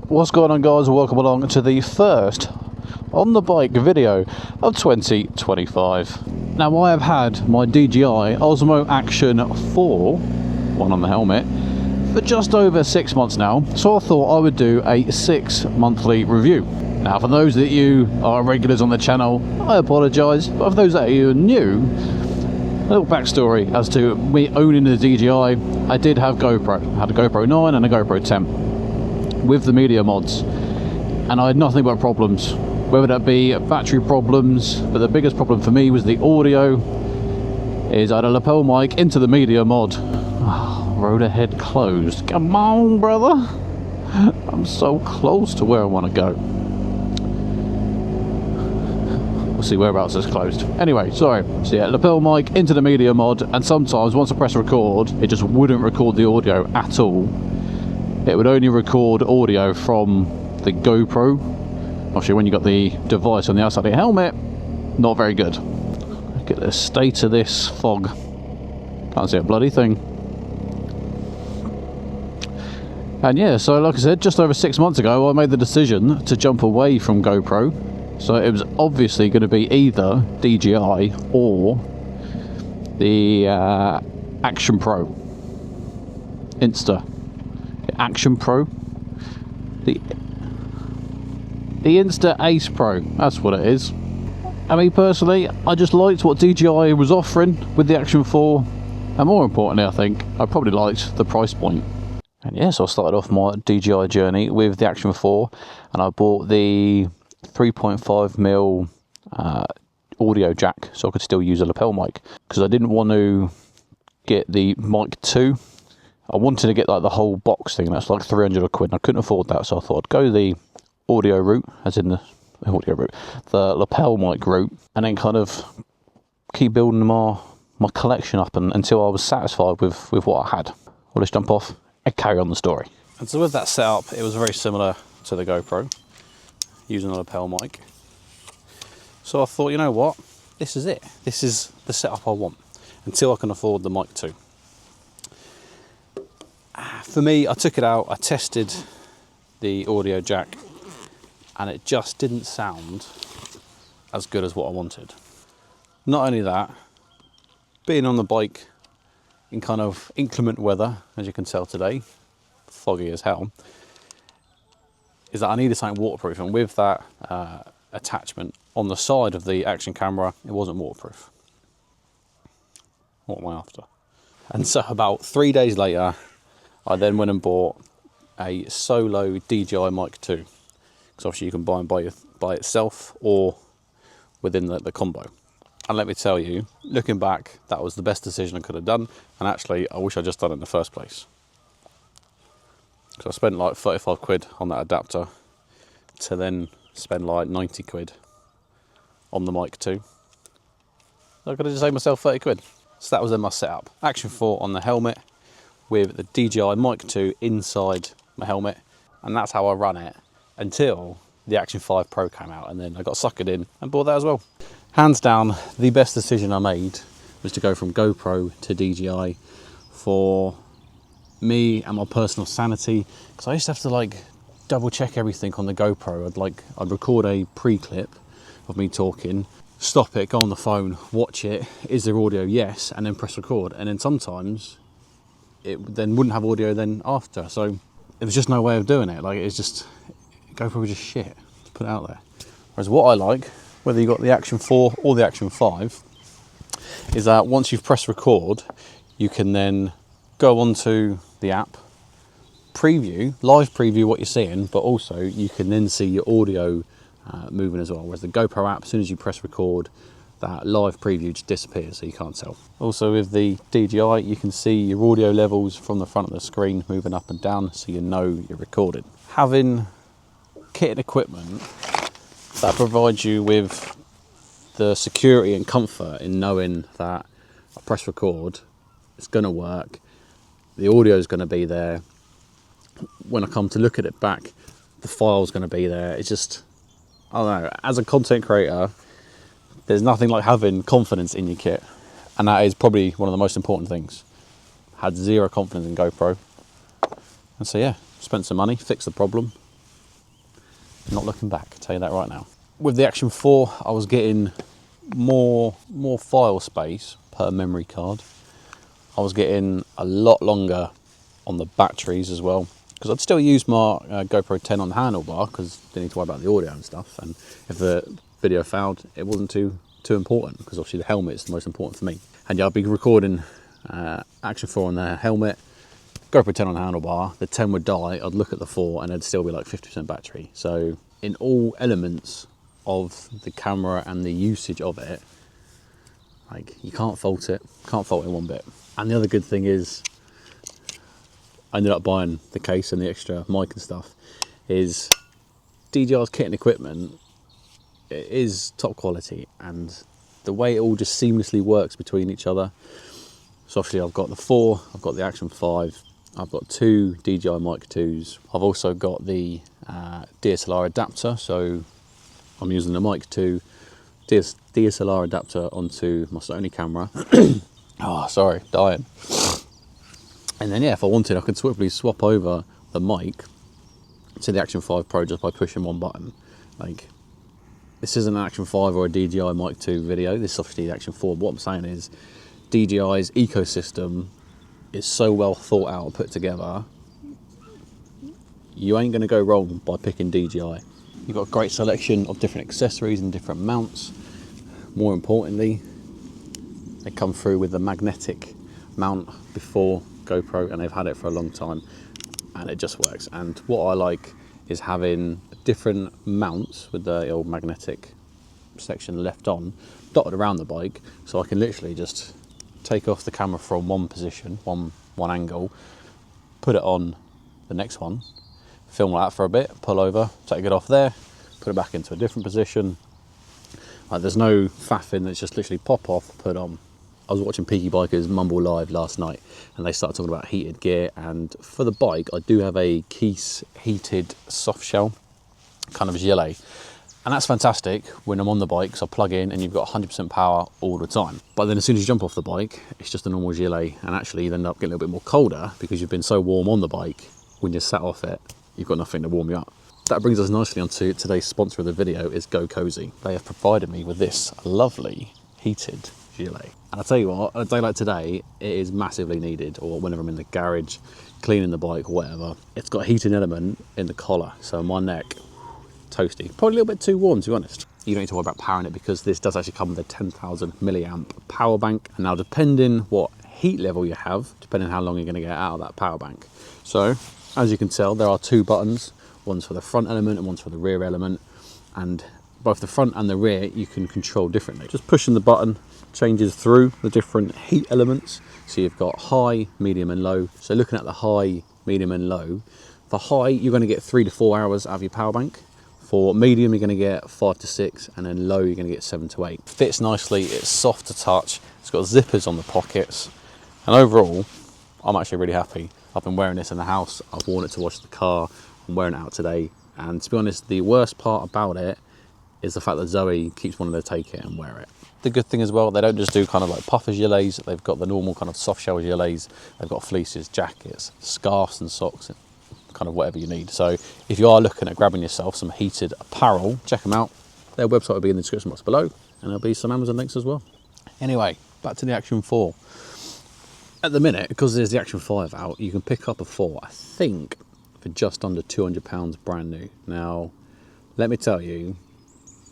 What's going on, guys? Welcome along to the first on the bike video of 2025. Now, I have had my DJI Osmo Action 4, one on the helmet, for just over 6 months now, so I thought I would do a 6 monthly review. Now, for those that you are regulars on the channel, I apologise, but for those that are new, a little backstory as to me owning the DJI. I did have GoPro. I had a GoPro 9 and a GoPro 10 with the media mods, and I had nothing but problems, whether that be battery problems, but the biggest problem for me was the audio. Is I had a lapel mic into the media mod. Road ahead closed. Come on, brother. I'm so close to where I want to go. We'll see whereabouts it's closed. Anyway, sorry. So yeah, lapel mic into the media mod, and sometimes once I press record, it just wouldn't record the audio at all. It would only record audio from the GoPro. Obviously, when you got the device on the outside of the helmet, not very good. Look at the state of this fog. Can't see a bloody thing. And yeah, so like I said, just over 6 months ago, I made the decision to jump away from GoPro. So it was obviously going to be either DJI or the Action Pro. Action Pro? The Insta Ace Pro, that's what it is. I mean, personally, I just liked what DJI was offering with the Action 4, and more importantly, I think, I probably liked the price point. And yeah, so I started off my DJI journey with the Action 4, and I bought the 3.5mm audio jack, so I could still use a lapel mic, because I didn't want to get the mic 2. I wanted to get like the whole box thing. That's like 300 quid, and I couldn't afford that, so I thought I'd go the audio route, as in the audio route, the lapel mic route, and then kind of keep building my collection up until I was satisfied with what I had. I'll just jump off and carry on the story. And so with that setup, it was very similar to the GoPro, using a lapel mic. So I thought, you know what, this is it. This is the setup I want, until I can afford the mic 2. For me, I took it out, I tested the audio jack, and it just didn't sound as good as what I wanted. Not only that, being on the bike in kind of inclement weather, as you can tell today, foggy as hell, is that I needed something waterproof, and with that attachment on the side of the Action camera, it wasn't waterproof. What am I after? And so about 3 days later, I then went and bought a solo DJI Mic 2. Because obviously you can buy them by itself or within the combo. And let me tell you, looking back, that was the best decision I could have done. And actually, I wish I'd just done it in the first place. Because I spent like 35 quid on that adapter to then spend like 90 quid on the Mic 2. I could have just saved myself 30 quid. So that was then my setup. Action 4 on the helmet, with the DJI Mic 2 inside my helmet, and that's how I run it until the Action 5 Pro came out, and then I got suckered in and bought that as well. Hands down, the best decision I made was to go from GoPro to DJI for me and my personal sanity, because I used to have to like double check everything on the GoPro. I'd record a pre-clip of me talking, stop it, go on the phone, watch it, is there audio? Yes, and then press record, and then sometimes it then wouldn't have audio then after, so there was just no way of doing it. Like, it's just, GoPro was just shit to put out there. Whereas what I like, whether you got the Action 4 or the Action 5, is that once you've pressed record, you can then go onto the app, live preview what you're seeing, but also you can then see your audio moving as well. Whereas the GoPro app, as soon as you press record, that live preview just disappears, so you can't tell. Also with the DJI, you can see your audio levels from the front of the screen moving up and down, so you know you're recording. Having kit and equipment that provides you with the security and comfort in knowing that I press record, it's going to work, the audio is going to be there, when I come to look at it back, the file's going to be there. It's just, I don't know, as a content creator, there's nothing like having confidence in your kit, and that is probably one of the most important things. Had zero confidence in GoPro, and so yeah, spent some money, fixed the problem, Not looking back, I'll tell you that right now. With the Action 4, I was getting more file space per memory card. I was getting a lot longer on the batteries as well, because I'd still use my GoPro 10 on the handlebar because I didn't need to worry about the audio and stuff. And if the video failed, it wasn't too important, because obviously the helmet is the most important for me. And yeah, I'd be recording Action 4 on the helmet, GoPro 10 on the handlebar, the 10 would die, I'd look at the 4 and it'd still be like 50% battery. So in all elements of the camera and the usage of it, like, you can't fault it in one bit. And the other good thing is, I ended up buying the case and the extra mic and stuff, is DJI's kit and equipment, it is top quality, and the way it all just seamlessly works between each other. So obviously I've got the 4, I've got the Action 5, I've got 2 DJI Mic 2s, I've also got the DSLR adapter, so I'm using the Mic 2 DSLR adapter onto my Sony camera. Oh, sorry, dying. And then yeah, if I wanted, I could swiftly swap over the mic to the Action 5 Pro just by pushing one button. Like, this isn't an Action 5 or a DJI Mic 2 video, this is obviously the Action 4. What I'm saying is, DJI's ecosystem is so well thought out and put together, you ain't going to go wrong by picking DJI. You've got a great selection of different accessories and different mounts. More importantly, they come through with a magnetic mount before GoPro, and they've had it for a long time, and it just works. And what I like is having different mounts with the old magnetic section left on, dotted around the bike, so I can literally just take off the camera from one position, one angle, put it on the next one, film like that for a bit, pull over, take it off there, put it back into a different position. Like, there's no faffing, it's just literally pop off, put on. I was watching Peaky Bikers Mumble Live last night, and they started talking about heated gear, and for the bike I do have a Keese heated soft shell kind of gilet, and that's fantastic when I'm on the bike, so I plug in and you've got 100% power all the time. But then as soon as you jump off the bike, it's just a normal gilet, and actually you end up getting a little bit more colder because you've been so warm on the bike. When you're sat off it, you've got nothing to warm you up. That brings us nicely onto today's sponsor of the video, is GoKozy. They have provided me with this lovely heated gilet. And I'll tell you what, on a day like today, it is massively needed, or whenever I'm in the garage, cleaning the bike or whatever. It's got a heating element in the collar, so my neck, toasty. Probably a little bit too warm, to be honest. You don't need to worry about powering it, because this does actually come with a 10,000 milliamp power bank. And now, depending what heat level you have, depending how long you're going to get out of that power bank. So, as you can tell, there are 2 buttons. One's for the front element and one's for the rear element. And both the front and the rear you can control differently. Just pushing the button changes through the different heat elements. So you've got high, medium and low. So looking at the high, medium and low, for high you're going to get 3 to 4 hours out of your power bank. For medium you're going to get 5 to 6, and then low you're going to get 7 to 8. Fits nicely, it's soft to touch, it's got zippers on the pockets, and overall I'm actually really happy. I've been wearing this in the house, I've worn it to wash the car, I'm wearing it out today, and to be honest, the worst part about it is the fact that Zoe keeps wanting to take it and wear it. The good thing as well, they don't just do kind of like puffer gilets, they've got the normal kind of soft shell gilets, they've got fleeces, jackets, scarves and socks, and kind of whatever you need. So if you are looking at grabbing yourself some heated apparel, check them out. Their website will be in the description box below, and there'll be some Amazon links as well. Anyway, back to the Action 4. At the minute, because there's the Action 5 out, you can pick up a 4, I think, for just under £200 brand new. Now, let me tell you,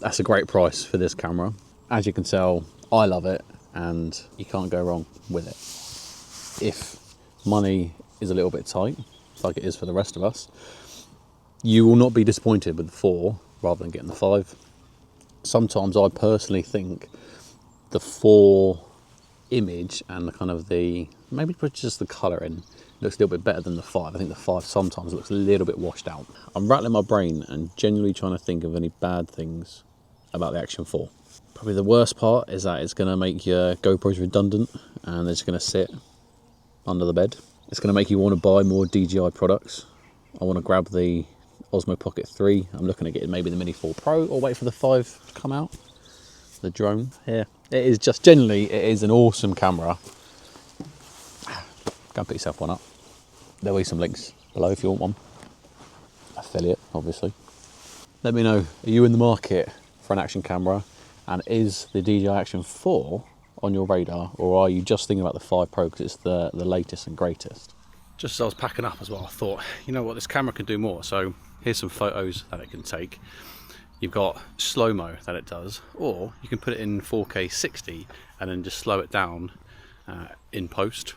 that's a great price for this camera. As you can tell, I love it, and you can't go wrong with it. If money is a little bit tight, like it is for the rest of us, you will not be disappointed with the 4 rather than getting the 5. Sometimes I personally think the 4 image and the kind of the, maybe just the colouring, looks a little bit better than the 5. I think the 5 sometimes looks a little bit washed out. I'm rattling my brain and genuinely trying to think of any bad things about the Action 4. Probably the worst part is that it's going to make your GoPros redundant, and it's going to sit under the bed. It's going to make you want to buy more DJI products. I want to grab the Osmo Pocket 3. I'm looking at getting maybe the Mini 4 Pro, or wait for the 5 to come out. The drone here. It is just, generally, it is an awesome camera. Go and pick yourself one up. There'll be some links below if you want one. Affiliate, obviously. Let me know, are you in the market for an action camera? And is the DJI Action 4 on your radar? Or are you just thinking about the 5 Pro because it's the latest and greatest? Just as I was packing up as well, I thought, you know what, this camera can do more. So here's some photos that it can take. You've got slow-mo that it does, or you can put it in 4K 60 and then just slow it down in post.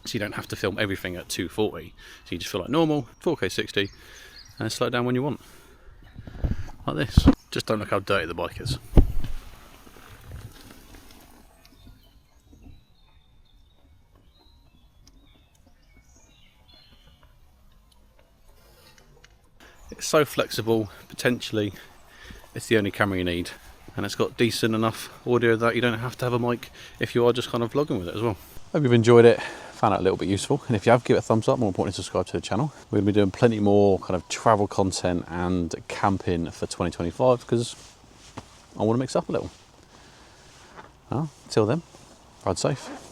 So you don't have to film everything at 240. So you just feel like normal, 4K 60, and slow it down when you want. Like this. Just don't look how dirty the bike is. It's so flexible, potentially it's the only camera you need, and it's got decent enough audio that you don't have to have a mic if you are just kind of vlogging with it as well. Hope you've enjoyed it, found it a little bit useful, and if you have, give it a thumbs up. More importantly, subscribe to the channel. We're going to be doing plenty more kind of travel content and camping for 2025 because I want to mix up a little. Well, till then, ride safe.